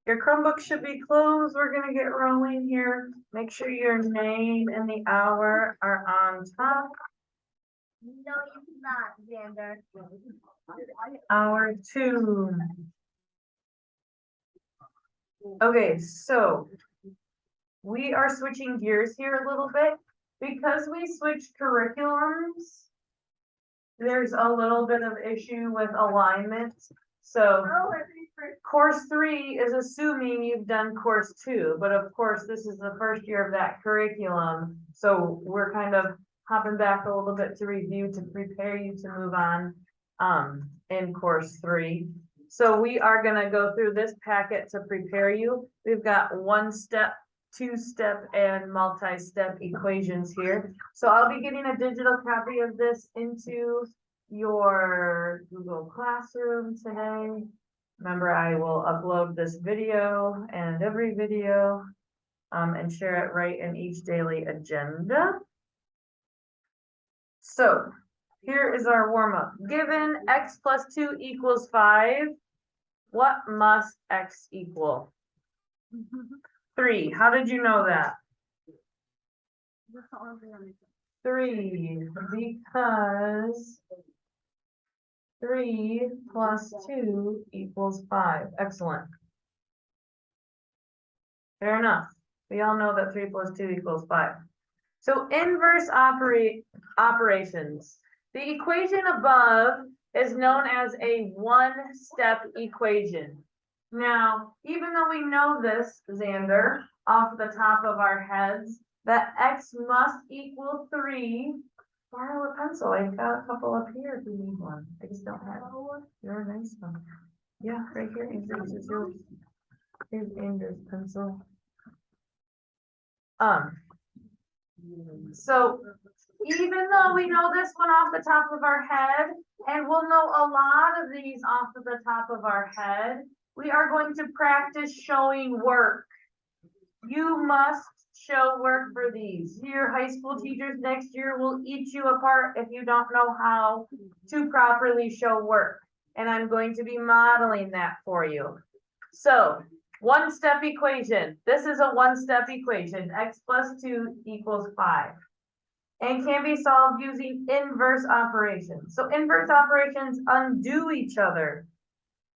Your Chromebook should be closed. We're gonna get rolling here. Make sure your name and the hour are on top. No, you cannot, Xander. Hour 2. Okay, so we are switching gears here a little bit because we switched curriculums. There's a little bit of issue with alignment. So course 3 is assuming you've done course 2, but of course this is the first year of that curriculum. So we're kind of hopping back a little bit to review to prepare you to move on in course 3. So we are going to go through this packet to prepare you. We've got 1-step, 2-step, and multi-step equations here. So I'll be getting a digital copy of this into your Google Classroom today. Remember, I will upload this video and every video and share it right in each daily agenda. So here is our warm-up. Given x plus 2 equals 5, what must x equal? 3. How did you know that? 3, because 3 plus 2 equals 5. Excellent. Fair enough. We all know that 3 plus 2 equals 5. So inverse operations. The equation above is known as a 1-step equation. Now, even though we know this, Xander, off the top of our heads, that x must equal 3. Borrow a pencil. I've got a couple up here if you need one. I just don't have one. You're a nice one. Yeah, right here. This is yours. Here's Andrew's pencil. So even though we know this one off the top of our head, and we'll know a lot of these off of the top of our head, we are going to practice showing work. You must show work for these. Your high school teachers next year will eat you apart if you don't know how to properly show work. And I'm going to be modeling that for you. So 1-step equation. This is a 1-step equation. X plus 2 equals 5. And can be solved using inverse operations. So inverse operations undo each other.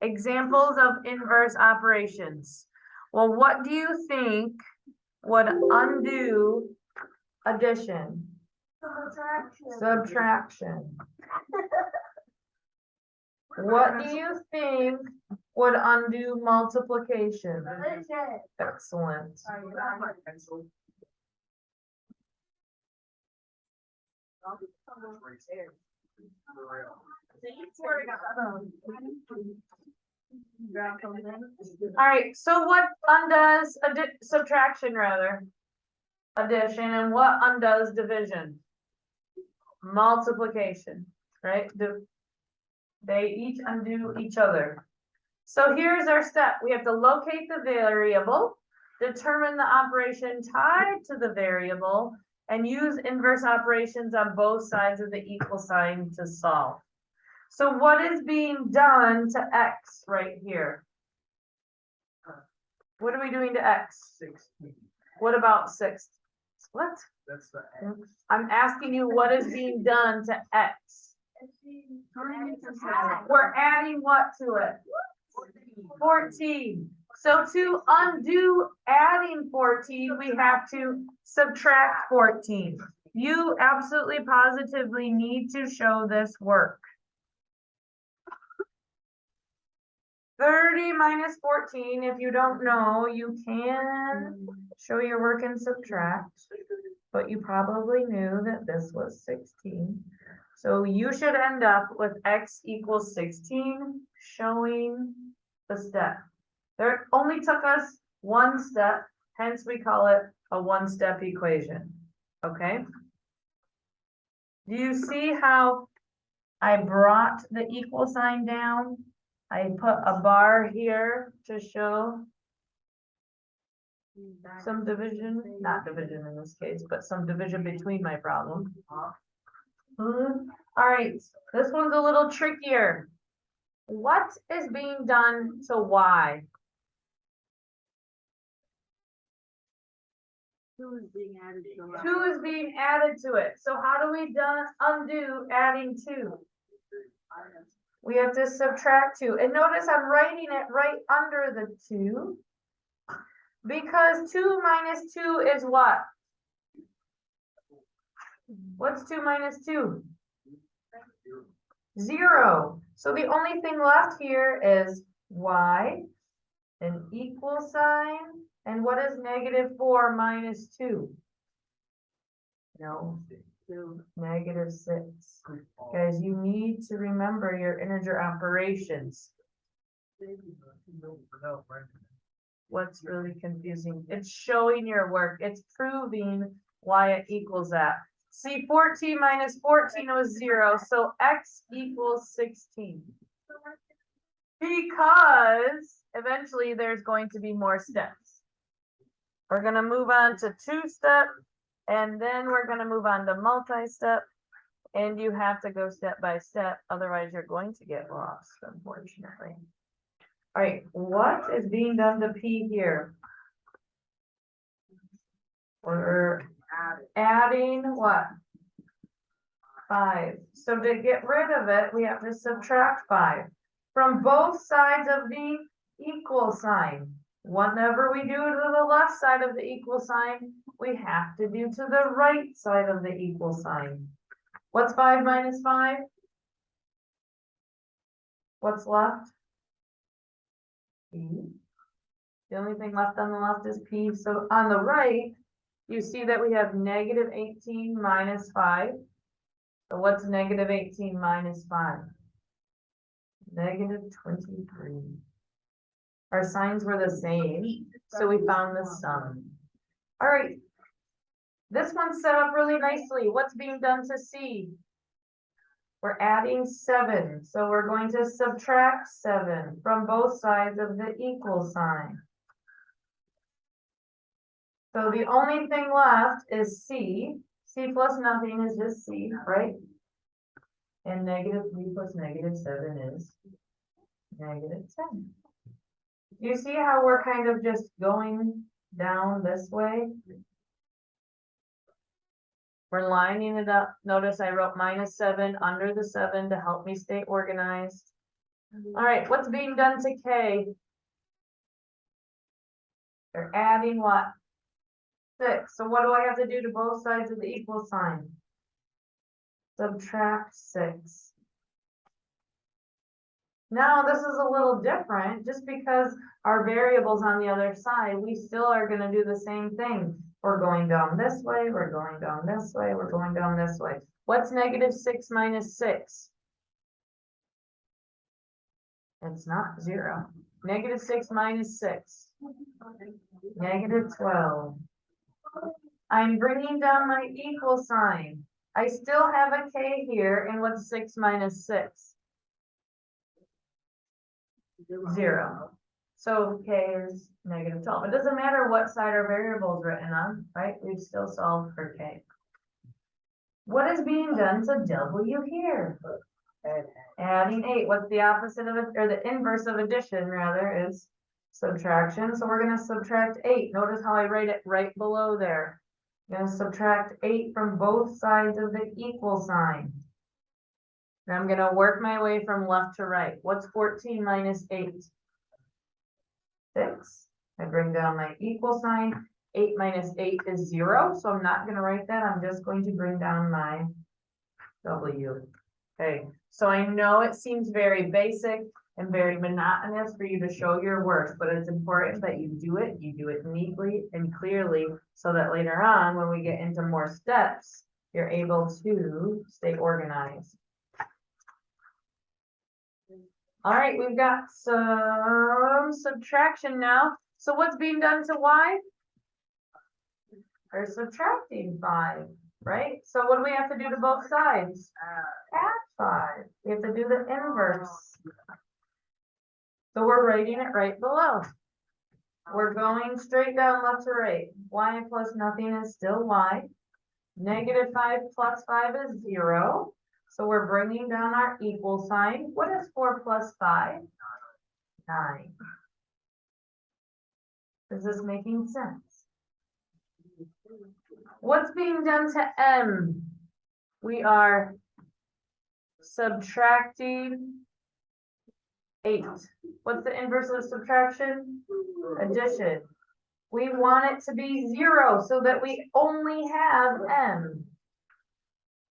Examples of inverse operations. Well, what do you think would undo addition? Subtraction. What do you think would undo multiplication? Excellent. All right, so what undoes subtraction rather? Addition, and what undoes division? Multiplication, right? They each undo each other. So here's our step. We have to locate the variable, determine the operation tied to the variable, and use inverse operations on both sides of the equal sign to solve. So what is being done to x right here? What are we doing to x? 16. What about 6? What? That's the X. I'm asking you what is being done to x? We're adding what to it? 14. So to undo adding 14, we have to subtract 14. You absolutely positively need to show this work. 30 minus 14, if you don't know, you can show your work and subtract, but you probably knew that this was 16. So you should end up with x equals 16, showing the step. There only took us 1 step, hence we call it a 1-step equation, okay? Do you see how I brought the equal sign down? I put a bar here to show some division, not division in this case, but some division between my problem. All right, this one's a little trickier. What is being done to y? Two is being added to the left. 2 is being added to it. So how do we undo adding 2? We have to subtract 2. And notice I'm writing it right under the 2. Because 2 minus 2 is what? What's 2 minus 2? 0. So the only thing left here is y, an equal sign, and what is -4 minus 2? No, -6. Guys, you need to remember your integer operations. What's really confusing? It's showing your work. It's proving why it equals that. See, 14 minus 14 was 0, so x equals 16. Because eventually there's going to be more steps. We're going to move on to 2-step, and then we're going to move on to multi-step, and you have to go step by step, otherwise you're going to get lost, unfortunately. All right, what is being done to P here? We're adding what? 5. So to get rid of it, we have to subtract 5 from both sides of the equal sign. Whenever we do to the left side of the equal sign, we have to do to the right side of the equal sign. What's 5 minus 5? What's left? P. The only thing left on the left is P. So on the right, you see that we have -18 minus 5. So what's -18 minus 5? -23. Our signs were the same, so we found the sum. All right. This one's set up really nicely. What's being done to C? We're adding 7, so we're going to subtract 7 from both sides of the equal sign. So the only thing left is C. C plus nothing is just C, right? And -3 plus -7 is -10. Do you see how we're kind of just going down this way? We're lining it up. Notice I wrote -7 under the 7 to help me stay organized. All right, what's being done to K? They're adding what? 6. So what do I have to do to both sides of the equal sign? Subtract 6. Now this is a little different. Just because our variable's on the other side, we still are going to do the same thing. We're going down this way, we're going down this way, we're going down this way. What's -6 minus 6? It's not 0. -6 minus 6. -12. I'm bringing down my equal sign. I still have a K here, and what's 6 minus 6? 0. So K is -12. It doesn't matter what side our variable is written on, right? We've still solved for K. What is being done to W here? Adding 8. What's the opposite of it, or the inverse of addition, rather, is subtraction. So we're going to subtract 8. Notice how I write it right below there. I'm going to subtract 8 from both sides of the equal sign. And I'm going to work my way from left to right. What's 14 minus 8? 6. I bring down my equal sign. 8 minus 8 is 0. So I'm not going to write that. I'm just going to bring down my W. Okay. So I know it seems very basic and very monotonous for you to show your work, but it's important that you do it neatly and clearly so that later on, when we get into more steps, you're able to stay organized. All right, we've got some subtraction now. So what's being done to Y? We're subtracting 5, right? So what do we have to do to both sides? Add 5. We have to do the inverse. So we're writing it right below. We're going straight down left to right. Y plus nothing is still Y. -5 plus 5 is 0. So we're bringing down our equal sign. What is 4 plus 5? 9. Is this making sense? What's being done to M? We are subtracting 8. What's the inverse of subtraction? Addition. We want it to be 0 so that we only have M.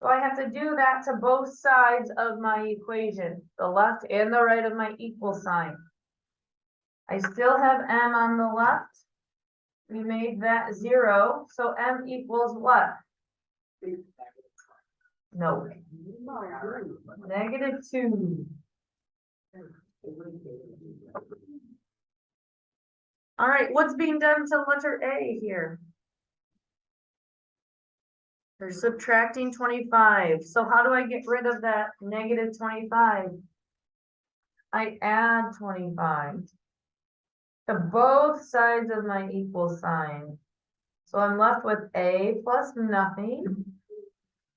So I have to do that to both sides of my equation, the left and the right of my equal sign. I still have M on the left. We made that 0, so M equals what? No. -2. All right, what's being done to letter A here? They're subtracting 25. So how do I get rid of that -25? I add 25 to both sides of my equal sign. So I'm left with A plus nothing.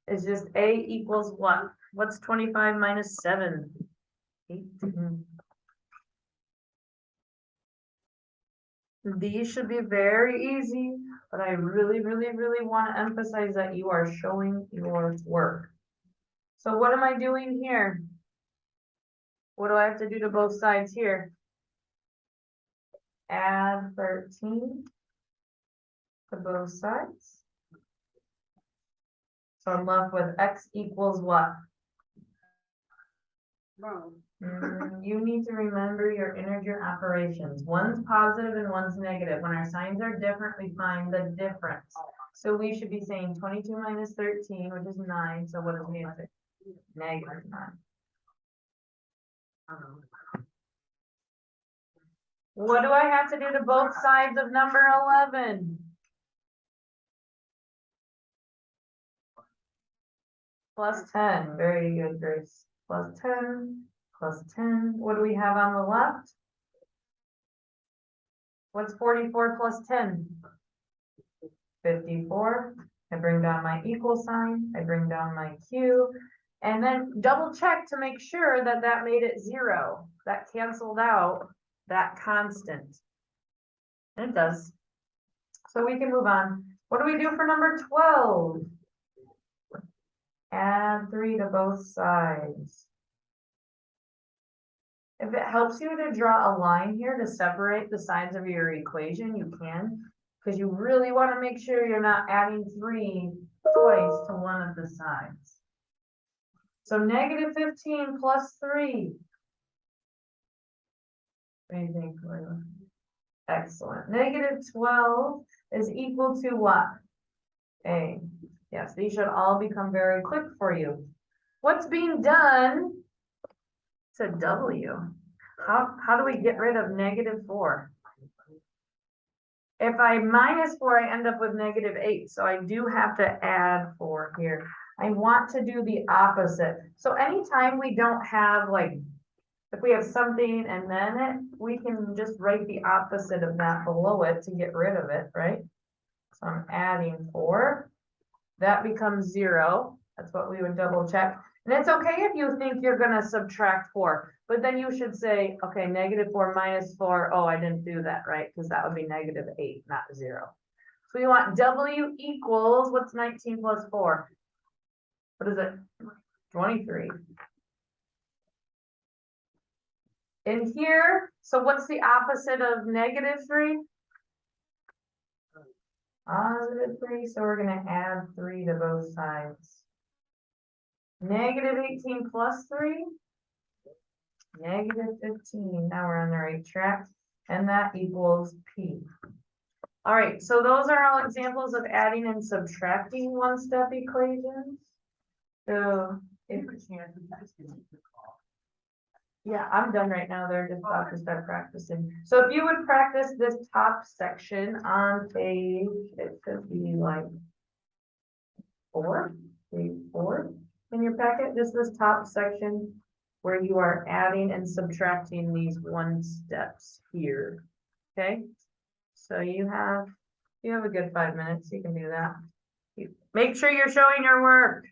It's just A equals what? What's 25 minus 7? 18. These should be very easy, but I really want to emphasize that you are showing your work. So what am I doing here? What do I have to do to both sides here? Add 13 to both sides. So I'm left with X equals what? You need to remember your integer operations. One's positive and one's negative. When our signs are different, we find the difference. So we should be saying 22 minus 13, which is 9. So what is the answer? -9. What do I have to do to both sides of number 11? Plus 10. Very good, Grace. Plus 10. Plus 10. What do we have on the left? What's 44 plus 10? 54. I bring down my equal sign. I bring down my Q. And then double check to make sure that that made it 0. That canceled out that constant. And it does. So we can move on. What do we do for number 12? Add 3 to both sides. If it helps you to draw a line here to separate the sides of your equation, you can, because you really want to make sure you're not adding 3 twice to one of the sides. So -15 plus 3. What do you think, Layla? Excellent. -12 is equal to what? A. Yes, these should all become very quick for you. What's being done to W? How do we get rid of -4? If I minus 4, I end up with -8. So I do have to add 4 here. I want to do the opposite. So anytime we don't have, like, if we have something and then it, we can just write the opposite of that below it to get rid of it, right? So I'm adding 4. That becomes 0. That's what we would double check. And it's okay if you think you're gonna subtract 4, but then you should say, okay, -4 minus 4. Oh, I didn't do that, right? Because that would be -8, not 0. So we want W equals, what's 19 plus 4? What is it? 23. In here, so what's the opposite of -3? +3, so we're gonna add 3 to both sides. -18 plus 3, -15. Now we're on the right track, and that equals P. All right, so those are all examples of adding and subtracting one-step equations. So if yeah, I'm done right now. They're just about to start practicing. So if you would practice this top section on page, it should be like 4 in your packet, just this top section where you are adding and subtracting these one steps here. Okay, so you have a good 5 minutes. You can do that. Make sure you're showing your work.